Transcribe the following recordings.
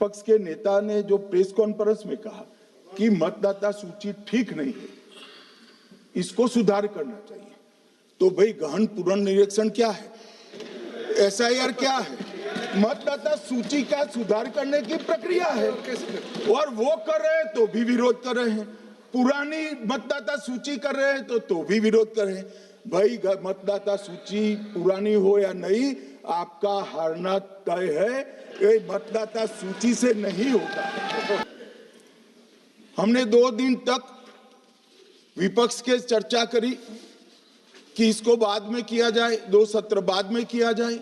विपक्ष के नेता ने जो प्रेस कॉन्फ्रेंस में कहा कि मतदाता सूची ठीक नहीं है, इसको सुधार करना चाहिए, तो भाई गहन पुनर्निरीक्षण क्या है, एसआईआर क्या है? मतदाता सूची का सुधार करने की प्रक्रिया है और वो कर रहे हैं तो भी विरोध कर रहे हैं, पुरानी मतदाता सूची कर रहे हैं तो भी विरोध कर रहे हैं। भाई मतदाता सूची पुरानी हो या नहीं, आपका हारना तय है, ये मतदाता सूची से नहीं होता। हमने 2 दिन तक विपक्ष के चर्चा करी कि इसको बाद में किया जाए, 2 सत्र बाद में किया जाए,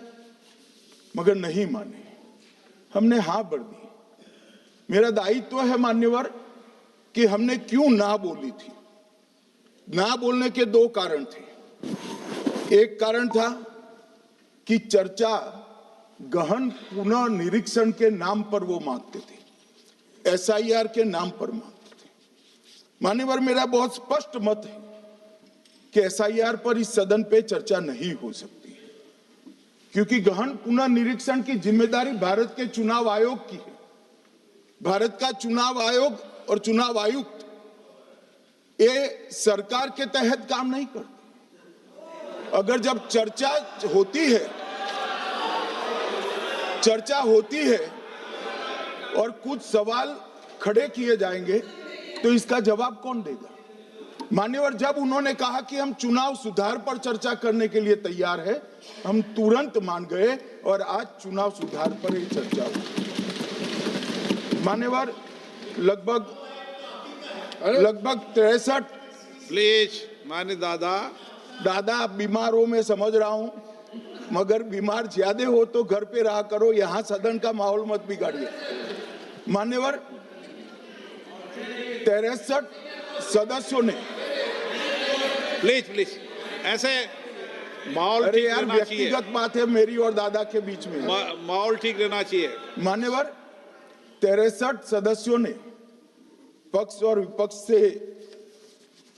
मगर नहीं माने, हमने हाँ भर दी। मेरा दायित्व है मान्यवर कि हमने क्यों ना बोली थी। ना बोलने के 2 कारण थे। एक कारण था कि चर्चा गहन पुनः निरीक्षण के नाम पर वो मांगते थे, एसआईआर के नाम पर मांगते थे। मान्यवर, मेरा बहुत स्पष्ट मत है कि एसआईआर पर इस सदन पे चर्चा नहीं हो सकती, क्योंकि गहन पुनः निरीक्षण की जिम्मेदारी भारत के चुनाव आयोग की है। भारत का चुनाव आयोग और चुनाव आयुक्त ये सरकार के तहत काम नहीं करते। अगर जब चर्चा होती है और कुछ सवाल खड़े किए जाएंगे तो इसका जवाब कौन देगा? मान्यवर, जब उन्होंने कहा कि हम चुनाव सुधार पर चर्चा करने के लिए तैयार है, हम तुरंत मान गए और आज चुनाव सुधार पर ही चर्चा हुई। मान्यवर, लगभग 63 प्लीज मान्य दादा बीमार हो, मैं समझ रहा हूं, मगर बीमार ज्यादा हो तो घर पे रहा करो, यहां सदन का माहौल मत बिगाड़िए। मान्यवर, 63 सदस्यों ने प्लीज ऐसे माहौल अरे ठीक यार, रहना चाहिए। व्यक्तिगत बात है मेरी और दादा के बीच में, माहौल ठीक रहना चाहिए। मान्यवर, 63 सदस्यों ने पक्ष और विपक्ष से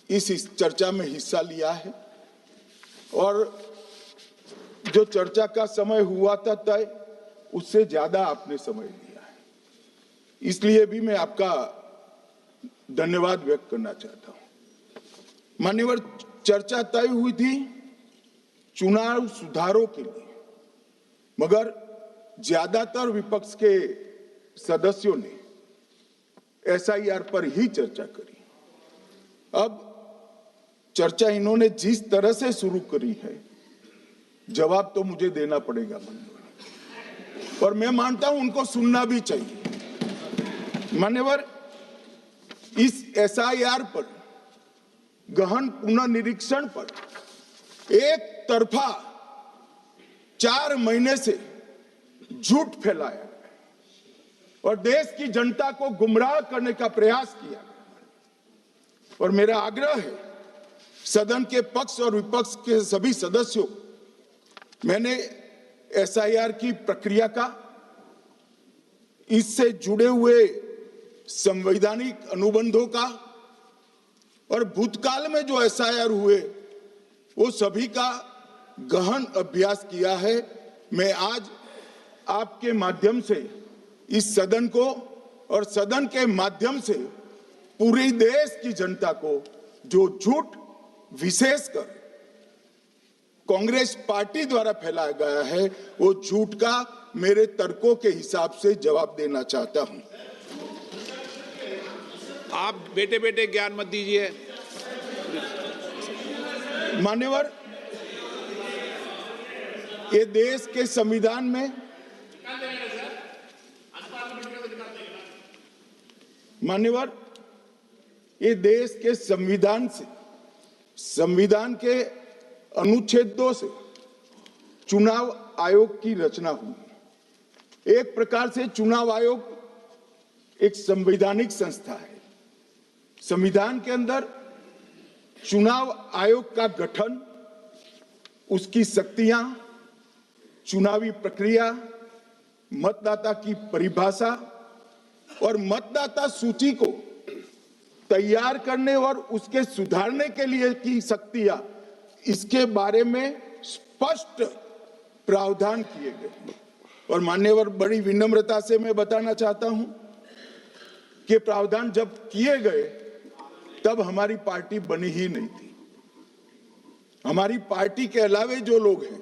इस चर्चा में हिस्सा लिया है और जो चर्चा का समय हुआ था तय, उससे ज्यादा आपने समय लिया है, इसलिए भी मैं आपका धन्यवाद व्यक्त करना चाहता हूं। मान्यवर, चर्चा तय हुई थी चुनाव सुधारों के लिए, मगर ज्यादातर विपक्ष के सदस्यों ने एसआईआर पर ही चर्चा करी। अब चर्चा इन्होंने जिस तरह से शुरू करी है, जवाब तो मुझे देना पड़ेगा मान्यवर, और मैं मानता हूं उनको सुनना भी चाहिए। मान्यवर, इस एसआईआर पर, गहन पुनर्निरीक्षण पर एक तरफा 4 महीने से झूठ फैलाया और देश की जनता को गुमराह करने का प्रयास किया। और मेरा आग्रह है सदन के पक्ष और विपक्ष के सभी सदस्यों, मैंने एसआईआर की प्रक्रिया का, इससे जुड़े हुए संवैधानिक अनुबंधों का और भूतकाल में जो एसआईआर हुए वो सभी का गहन अभ्यास किया है। मैं आज आपके माध्यम से इस सदन को और सदन के माध्यम से पूरे देश की जनता को जो झूठ विशेषकर कांग्रेस पार्टी द्वारा फैलाया गया है, वो झूठ का मेरे तर्कों के हिसाब से जवाब देना चाहता हूं। आप बेटे ज्ञान मत दीजिए। मान्यवर, ये देश के संविधान में, मान्यवर, ये देश के संविधान से, संविधान के अनुच्छेदों से चुनाव आयोग की रचना हुई। एक प्रकार से चुनाव आयोग एक संवैधानिक संस्था है। संविधान के अंदर चुनाव आयोग का गठन, उसकी शक्तियां, चुनावी प्रक्रिया, मतदाता की परिभाषा और मतदाता सूची को तैयार करने और उसके सुधारने के लिए की शक्तियां, इसके बारे में स्पष्ट प्रावधान किए गए। और मान्यवर बड़ी विनम्रता से मैं बताना चाहता हूं कि प्रावधान जब किए गए तब हमारी पार्टी बनी ही नहीं थी। हमारी पार्टी के अलावे जो लोग हैं,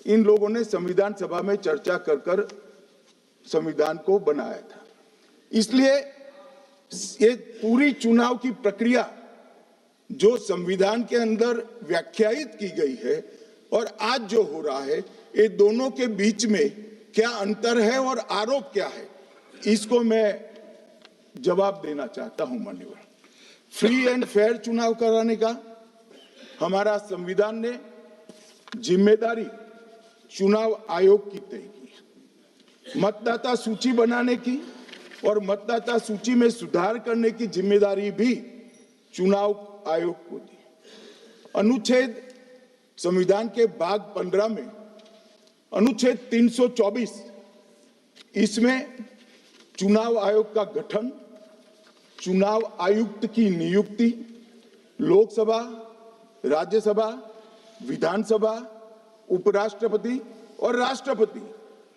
इन लोगों ने संविधान सभा में चर्चा कर कर संविधान को बनाया था। इसलिए ये पूरी चुनाव की प्रक्रिया जो संविधान के अंदर व्याख्यायित की गई है और आज जो हो रहा है, ये दोनों के बीच में क्या अंतर है और आरोप क्या है, इसको मैं जवाब देना चाहता हूं। मान्यवर, फ्री एंड फेयर चुनाव कराने का हमारा संविधान ने जिम्मेदारी चुनाव आयोग की तय की। मतदाता सूची बनाने की और मतदाता सूची में सुधार करने की जिम्मेदारी भी चुनाव आयोग को दी। अनुच्छेद संविधान के भाग 15 में अनुच्छेद 324, इसमें चुनाव आयोग का गठन, चुनाव आयुक्त की नियुक्ति, लोकसभा, राज्यसभा, विधानसभा, उपराष्ट्रपति और राष्ट्रपति,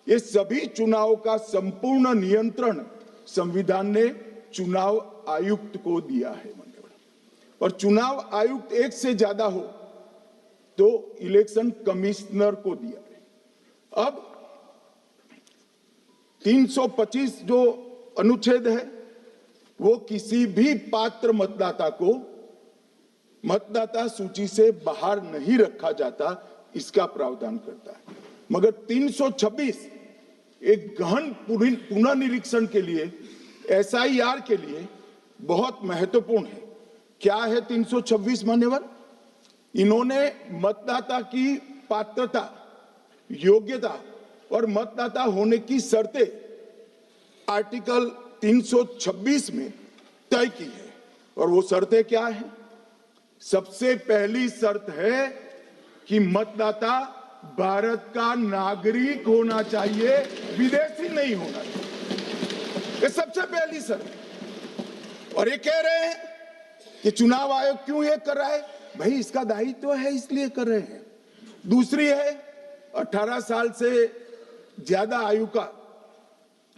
ये सभी चुनाव का संपूर्ण नियंत्रण संविधान ने चुनाव आयुक्त को दिया है। और चुनाव आयुक्त एक से ज्यादा हो तो इलेक्शन कमिश्नर को दिया है। अब 325 जो अनुच्छेद है वो किसी भी पात्र मतदाता को मतदाता सूची से बाहर नहीं रखा जाता, इसका प्रावधान करता है। मगर 326 एक गहन पुनर्निरीक्षण के लिए, एसआईआर के लिए बहुत महत्वपूर्ण है। क्या है 326 मान्यवर? इन्होंने मतदाता की पात्रता, योग्यता और मतदाता होने की शर्तें आर्टिकल 326 में तय की है। और वो शर्तें क्या है? सबसे पहली शर्त है कि मतदाता भारत का नागरिक होना चाहिए, विदेशी नहीं होना चाहिए। ये सबसे पहली शर्त है। और ये कह रहे हैं कि चुनाव आयोग क्यों ये कर रहा है? भाई, इसका दायित्व है इसलिए कर रहे हैं। दूसरी है 18 साल से ज्यादा आयु का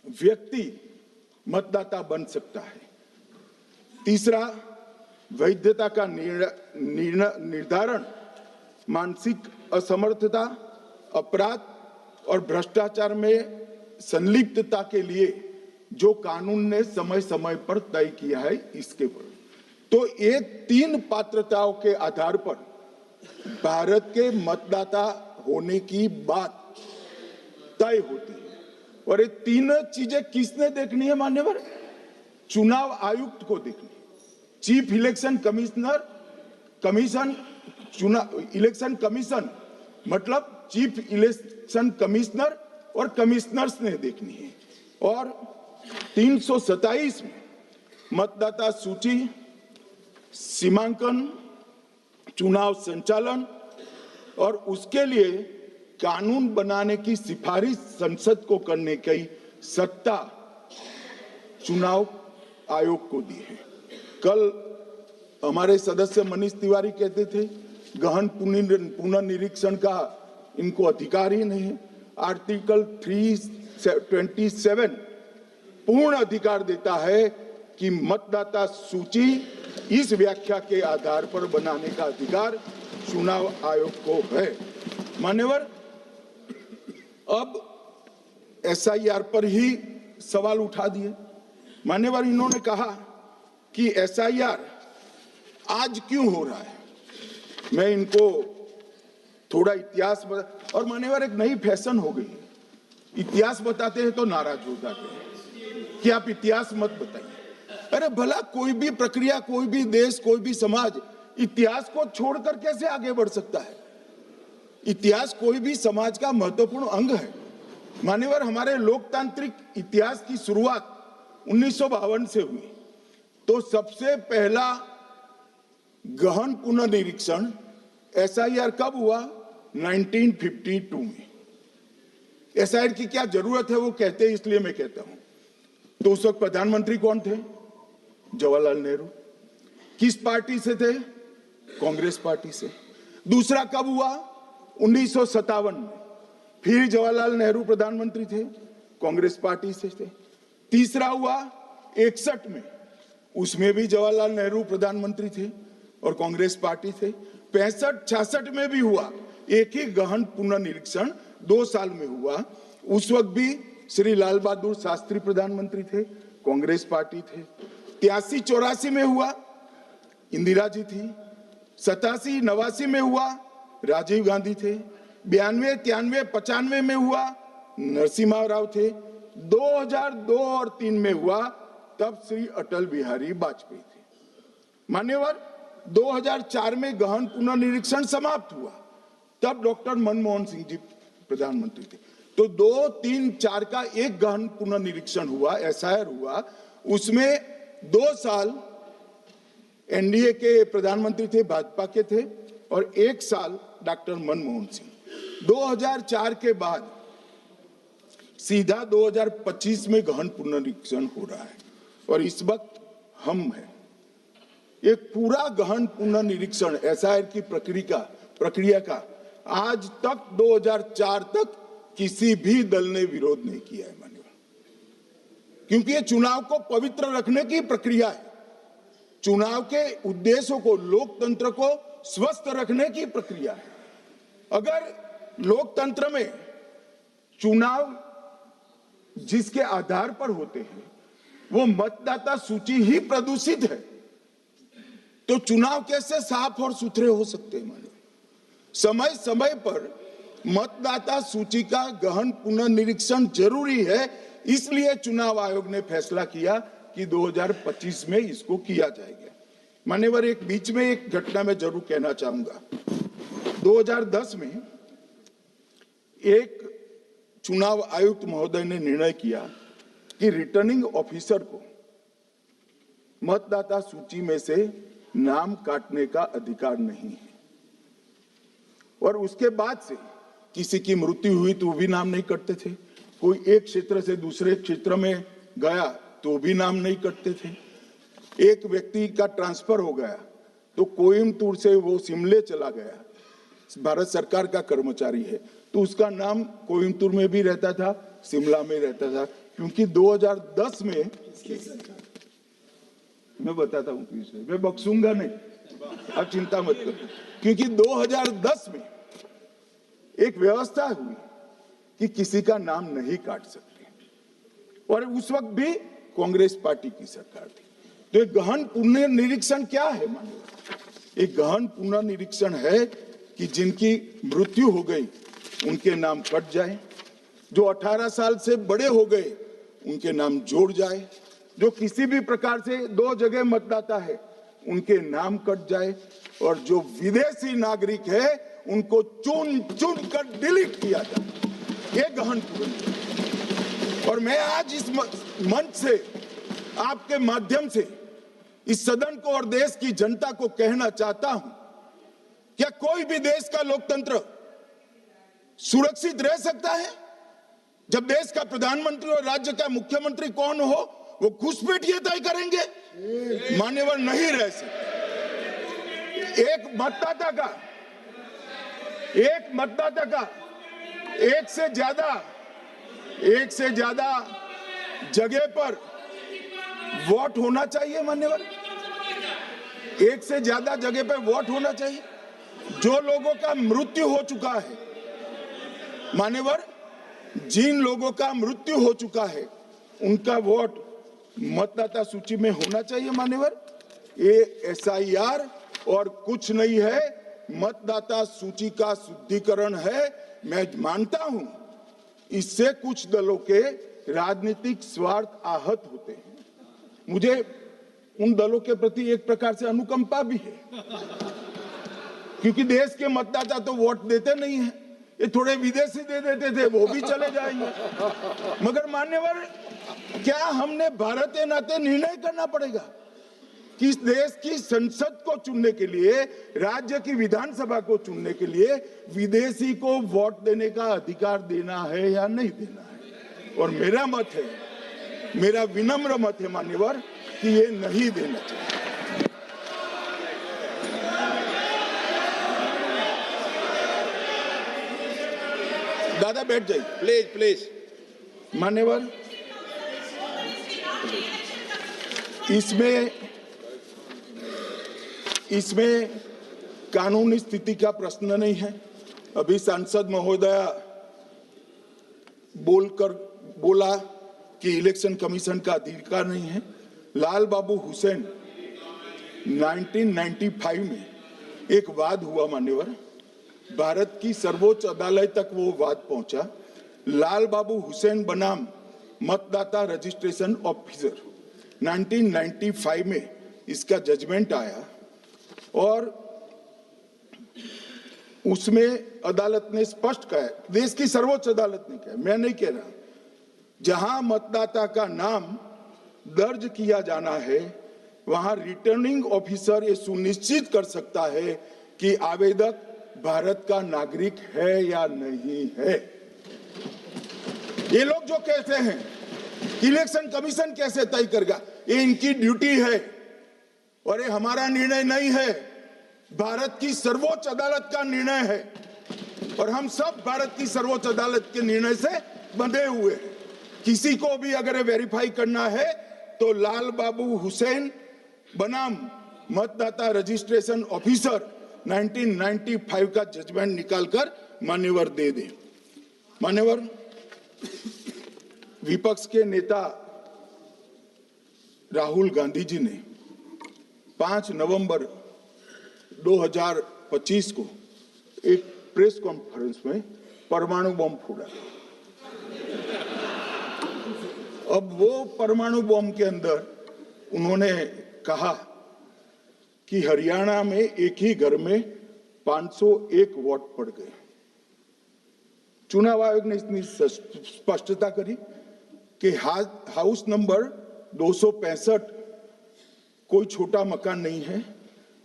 व्यक्ति मतदाता बन सकता है। तीसरा, वैधता का निर्धारण मानसिक असमर्थता, अपराध और भ्रष्टाचार में संलिप्तता के लिए जो कानून ने समय समय पर तय किया है, इसके पर। तो ये 3 पात्रताओं के आधार पर भारत के मतदाता होने की बात तय होती है। और ये 3 चीजें किसने देखनी है मान्यवर? चुनाव आयुक्त को देखनी है। चीफ इलेक्शन इलेक्शन कमीशन मतलब चीफ इलेक्शन कमिश्नर और कमिश्नर्स ने देखनी है। और 327 में मतदाता सूची, सीमांकन, चुनाव संचालन और उसके लिए कानून बनाने की सिफारिश संसद को करने की सत्ता चुनाव आयोग को दी है। कल हमारे सदस्य मनीष तिवारी कहते थे गहन पुनर्निरीक्षण का इनको अधिकार ही नहीं है। आर्टिकल 327 पूर्ण अधिकार देता है कि मतदाता सूची इस व्याख्या के आधार पर बनाने का अधिकार चुनाव आयोग को है। मान्यवर, अब एसआईआर पर ही सवाल उठा दिए। मान्यवर, इन्होंने कहा कि एसआईआर आज क्यों हो रहा है। मैं इनको थोड़ा इतिहास बता, और मान्यवर एक नई फैशन हो गई, इतिहास बताते हैं तो नाराज हो जाते हैं कि आप इतिहास मत बताइए। अरे भला, कोई भी प्रक्रिया, कोई भी देश, कोई भी समाज इतिहास को छोड़कर कैसे आगे बढ़ सकता है? इतिहास कोई भी समाज का महत्वपूर्ण अंग है। मान्यवर, हमारे लोकतांत्रिक इतिहास की शुरुआत 1952 से हुई। तो सबसे पहला गहन पुनर्निरीक्षण एसआईआर कब हुआ? 1952 में। एसआईआर की क्या जरूरत है वो कहते हैं, इसलिए मैं कहता हूं। तो उस वक्त प्रधानमंत्री कौन थे? जवाहरलाल नेहरू। किस पार्टी से थे? कांग्रेस पार्टी से। दूसरा कब हुआ? 1957 में। फिर जवाहरलाल नेहरू प्रधानमंत्री थे, कांग्रेस पार्टी से थे। तीसरा हुआ 61 में, उसमें भी जवाहरलाल नेहरू प्रधानमंत्री थे और कांग्रेस पार्टी थे। 65-66 में भी हुआ, एक ही गहन पुनर्निरीक्षण 2 साल में हुआ। उस वक्त भी श्री लाल बहादुर शास्त्री प्रधानमंत्री थे, कांग्रेस पार्टी थे। 83-84 में हुआ, इंदिरा जी थी। 87-89 में हुआ, राजीव गांधी थे। 92-93-95 में हुआ, नरसिम्हा राव थे। 2002 और 3 में हुआ, तब श्री अटल बिहारी वाजपेयी थे। मान्यवर, 2004 में गहन पुनर्निरीक्षण समाप्त हुआ, तब डॉक्टर मनमोहन सिंह जी प्रधानमंत्री थे। तो 2, 3, 4 का एक गहन पुनर्निरीक्षण हुआ, एसआईआर हुआ। उसमें 2 साल एनडीए के प्रधानमंत्री थे, भाजपा के थे, और 1 साल डॉक्टर मनमोहन सिंह। 2004 के बाद सीधा 2025 में गहन पुनर्निरीक्षण हो रहा है और इस वक्त हम हैं। एक पूरा गहन पुनर्निरीक्षण एसआईआर की प्रक्रिया का आज तक 2004 तक किसी भी दल ने विरोध नहीं किया है माननीय, क्योंकि ये चुनाव को पवित्र रखने की प्रक्रिया है। चुनाव के उद्देश्यों को, लोकतंत्र को स्वस्थ रखने की प्रक्रिया है। अगर लोकतंत्र में चुनाव जिसके आधार पर होते हैं वो मतदाता सूची ही प्रदूषित है, तो चुनाव कैसे साफ और सुथरे हो सकते हैं? मानो समय समय पर मतदाता सूची का गहन पुनर्निरीक्षण जरूरी है, इसलिए चुनाव आयोग ने फैसला किया कि 2025 में इसको किया जाएगा। मान्यवर, एक बीच में एक घटना में जरूर कहना चाहूंगा। 2010 में एक चुनाव आयुक्त महोदय ने निर्णय किया कि रिटर्निंग ऑफिसर को मतदाता सूची में से नाम काटने का अधिकार नहीं है, और उसके बाद से किसी की मृत्यु हुई तो भी नाम नहीं कटते थे, कोई एक क्षेत्र से दूसरे क्षेत्र में गया तो भी नाम नहीं कटते थे। एक व्यक्ति का ट्रांसफर हो गया तो कोयम्बटूर से वो शिमले चला गया, भारत सरकार का कर्मचारी है, तो उसका नाम कोयम्बटूर में भी रहता था, शिमला में रहता था, क्योंकि 2010 में मैं बताता हूँ, मैं बख्शूंगा नहीं, आप चिंता मत करो, क्योंकि 2010 में एक व्यवस्था हुई कि किसी का नाम नहीं काट सकते, और उस वक्त भी कांग्रेस पार्टी की सरकार थी। तो एक गहन पुनर्निरीक्षण क्या है? मानिए, एक गहन पुनर्निरीक्षण है कि जिनकी मृत्यु हो गई उनके नाम कट जाए, जो 18 साल से बड़े हो गए उनके नाम जोड़ जाए, जो किसी भी प्रकार से 2 जगह मतदाता है उनके नाम कट जाए, और जो विदेशी नागरिक है उनको चुन चुन कर डिलीट किया जाए। ये गहन पुनर्निरीक्षण। और मैं आज इस मंच से, आपके माध्यम से इस सदन को और देश की जनता को कहना चाहता हूं, क्या कोई भी देश का लोकतंत्र सुरक्षित रह सकता है जब देश का प्रधानमंत्री और राज्य का मुख्यमंत्री कौन हो वो घुसपैठिए तय करेंगे? मान्यवर, नहीं रह सकते। एक मतदाता का एक से ज्यादा जगह पर वोट होना चाहिए। मान्यवर, एक से ज्यादा जगह पर वोट होना चाहिए। जो लोगों का मृत्यु हो चुका है, मान्यवर, जिन लोगों का मृत्यु हो चुका है उनका वोट मतदाता सूची में होना चाहिए। मान्यवर, ये एसआईआर और कुछ नहीं है, मतदाता सूची का शुद्धिकरण है। मैं मानता हूं इससे कुछ दलों के राजनीतिक स्वार्थ आहत होते हैं, मुझे उन दलों के प्रति एक प्रकार से अनुकंपा भी है, क्योंकि देश के मतदाता तो वोट देते नहीं हैं, ये थोड़े विदेशी दे देते थे, वो भी चले जाएंगे। मगर मान्यवर, क्या हमने भारत के नाते निर्णय करना पड़ेगा कि इस देश की संसद को चुनने के लिए, राज्य की विधानसभा को चुनने के लिए विदेशी को वोट देने का अधिकार देना है या नहीं देना है? और मेरा मत है, मेरा विनम्र मत है मान्यवर, कि ये नहीं देना चाहिए। दादा बैठ जाइए। Please please. मान्यवर, इसमें कानूनी स्थिति का प्रश्न नहीं है। अभी सांसद महोदया बोला कि इलेक्शन कमीशन का अधिकार नहीं है। लाल बाबू हुसैन 1995 में एक वाद हुआ मान्यवर, भारत की सर्वोच्च अदालत तक वो वाद पहुंचा। लाल बाबू हुसैन बनाम मतदाता रजिस्ट्रेशन ऑफिसर 1995 में इसका जजमेंट आया और उसमें अदालत ने स्पष्ट कहा, देश की सर्वोच्च अदालत ने कहा, मैं नहीं कह रहा, जहां मतदाता का नाम दर्ज किया जाना है वहां रिटर्निंग ऑफिसर ये सुनिश्चित कर सकता है कि आवेदक भारत का नागरिक है या नहीं है। ये लोग जो कहते हैं इलेक्शन कमीशन कैसे तय करेगा, ये इनकी ड्यूटी है और ये हमारा निर्णय नहीं है, भारत की सर्वोच्च अदालत का निर्णय है और हम सब भारत की सर्वोच्च अदालत के निर्णय से बंधे हुए हैं। किसी को भी अगर वेरीफाई करना है तो लाल बाबू हुसैन बनाम मतदाता रजिस्ट्रेशन ऑफिसर 1995 का जजमेंट निकालकर मान्यवर दे दे। मान्यवर, विपक्ष के नेता राहुल गांधी जी ने 5 नवंबर 2025 को एक प्रेस कॉन्फ्रेंस में परमाणु बम फोड़ा। अब वो परमाणु बम के अंदर उन्होंने कहा कि हरियाणा में एक ही घर में 501 वोट पड़ गए। चुनाव आयोग ने इतनी स्पष्टता करी कि हाउस नंबर 265 कोई छोटा मकान नहीं है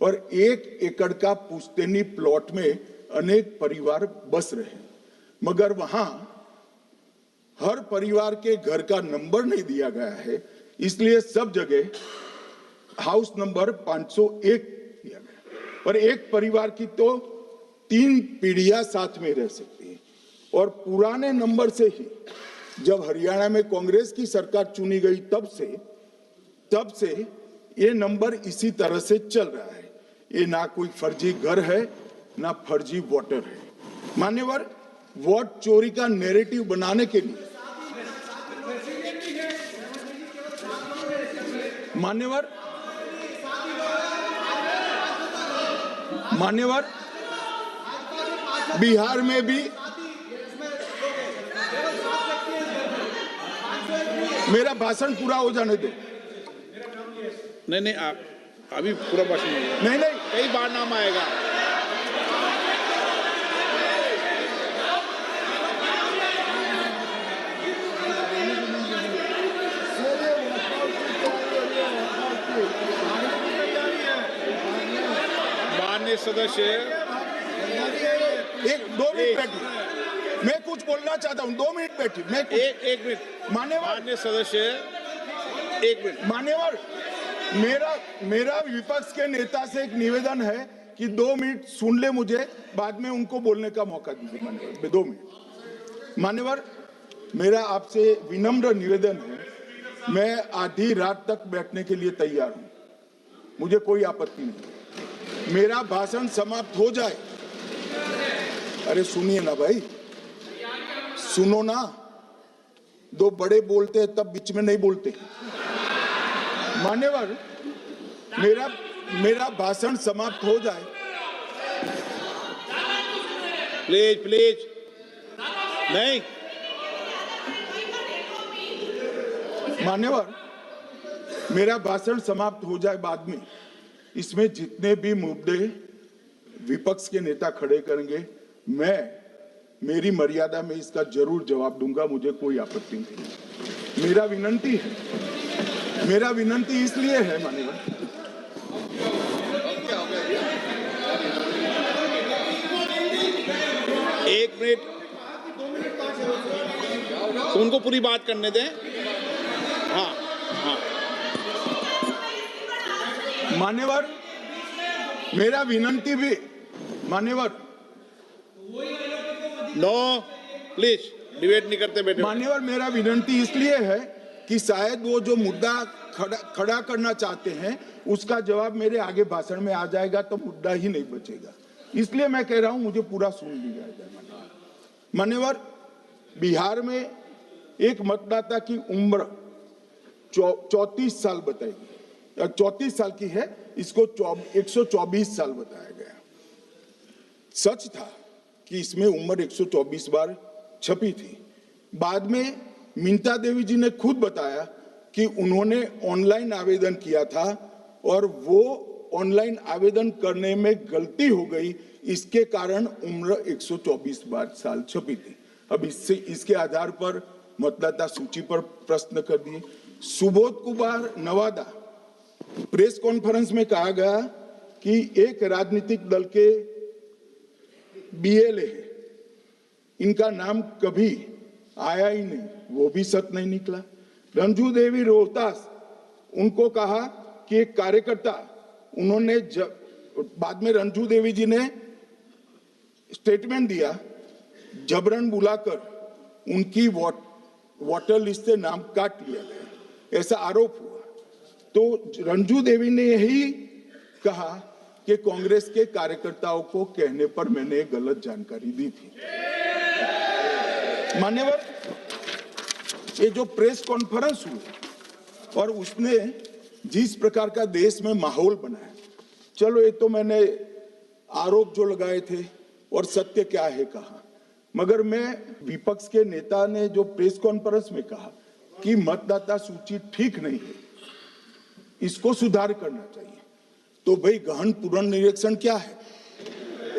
और 1 एकड़ का पुश्तैनी प्लॉट में अनेक परिवार बस रहे, मगर वहां हर परिवार के घर का नंबर नहीं दिया गया है, इसलिए सब जगह हाउस नंबर 501 दिया गया और एक परिवार की तो 3 पीढ़ियां साथ में रह सकती है। और पुराने नंबर से ही जब हरियाणा में कांग्रेस की सरकार चुनी गई तब से ये नंबर इसी तरह से चल रहा है। ये ना कोई फर्जी घर है ना फर्जी वोटर है। मान्यवर, वोट चोरी का नैरेटिव बनाने के लिए मान्यवर बिहार में भी मेरा भाषण पूरा हो जाने दो। नहीं, आप अभी पूरा भाषण नहीं, कई बार नाम आएगा। माननीय सदस्य, 2 मिनट बैठिए, मैं कुछ बोलना चाहता हूं। 2 मिनट बैठिए, मैं एक मिनट। माननीय सदस्य, 1 मिनट। मान्यवर, मेरा विपक्ष के नेता से एक निवेदन है कि 2 मिनट सुन ले मुझे, बाद में उनको बोलने का मौका दीजिए। मान्यवर, 2 मिनट। मान्यवर, मेरा आपसे विनम्र निवेदन है, मैं आधी रात तक बैठने के लिए तैयार हूं, मुझे कोई आपत्ति नहीं। मेरा भाषण समाप्त हो जाए, अरे सुनिए ना भाई, सुनो ना, 2 बड़े बोलते हैं तब बीच में नहीं बोलते। मान्यवर, मेरा भाषण समाप्त हो जाए। प्लीज नहीं। मान्यवर, मेरा भाषण समाप्त हो जाए बाद में, इसमें जितने भी मुद्दे विपक्ष के नेता खड़े करेंगे, मेरी मर्यादा में इसका जरूर जवाब दूंगा, मुझे कोई आपत्ति नहीं। मेरा विनंती इसलिए है मान्यवर, एक मिनट, तो उनको पूरी बात करने दें। हाँ। मान्यवर, मेरा विनंती भी, मान्यवर, नो, प्लीज डिबेट नहीं करते बैठे। मान्यवर, मेरा विनती इसलिए है कि शायद वो जो मुद्दा खड़ा करना चाहते हैं उसका जवाब मेरे आगे भाषण में आ जाएगा तो मुद्दा ही नहीं बचेगा। इसलिए मैं कह रहा हूं मुझे पूरा सुन लिया जाए। मान्यवर, बिहार में एक मतदाता की उम्र 34 साल बताई गई, 34 साल की है, इसको 124 साल बताया गया। सच था कि इसमें उम्र 124 बार छपी थी। बाद में मिंता देवी जी ने खुद बताया कि उन्होंने ऑनलाइन आवेदन किया था और वो ऑनलाइन आवेदन करने में गलती हो गई, इसके कारण उम्र 124 बार साल छपी थी। अब इसके आधार पर मतदाता सूची पर प्रश्न कर दिए। सुबोध कुमार नवादा, प्रेस कॉन्फ्रेंस में कहा गया कि एक राजनीतिक दल के बीएलए है, इनका नाम कभी आया ही नहीं, वो भी सच नहीं निकला। रंजू देवी रोहतास, उनको कहा कि एक कार्यकर्ता, उन्होंने बाद में रंजू देवी जी ने स्टेटमेंट दिया, जबरन बुलाकर उनकी वोटर लिस्ट से नाम काट लिया गया, ऐसा आरोप हुआ। तो रंजू देवी ने यही कहा कि कांग्रेस के कार्यकर्ताओं को कहने पर मैंने गलत जानकारी दी थी। मान्यवर, ये जो प्रेस कॉन्फ्रेंस हुई और उसने जिस प्रकार का देश में माहौल बनाया, चलो ये तो मैंने आरोप जो लगाए थे और सत्य क्या है कहा, मगर मैं विपक्ष के नेता ने जो प्रेस कॉन्फ्रेंस में कहा कि मतदाता सूची ठीक नहीं है, इसको सुधार करना चाहिए, तो भाई गहन पुनर्निरीक्षण क्या है,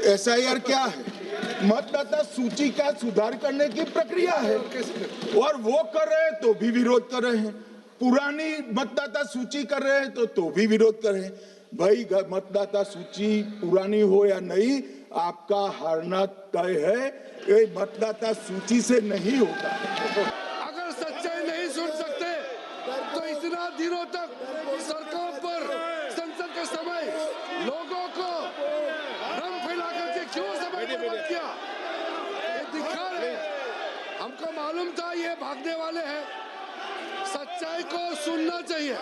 एसआईआर क्या है, मतदाता सूची का सुधार करने की प्रक्रिया है और वो कर रहे हैं तो भी विरोध कर रहे हैं, पुरानी मतदाता सूची कर रहे हैं तो भी विरोध कर रहे हैं। भाई मतदाता सूची पुरानी हो या नहीं, आपका हारना तय है, ये मतदाता सूची से नहीं होता। अगर सच्चाई नहीं सुन सकते तो इतना दिनों तक सड़कों पर संसद के समय लोगों को रंग फैला करके क्यों समय बर्बाद किया? ये दिखा रहे, हमको मालूम था ये भागने वाले हैं, सच्चाई को सुनना चाहिए।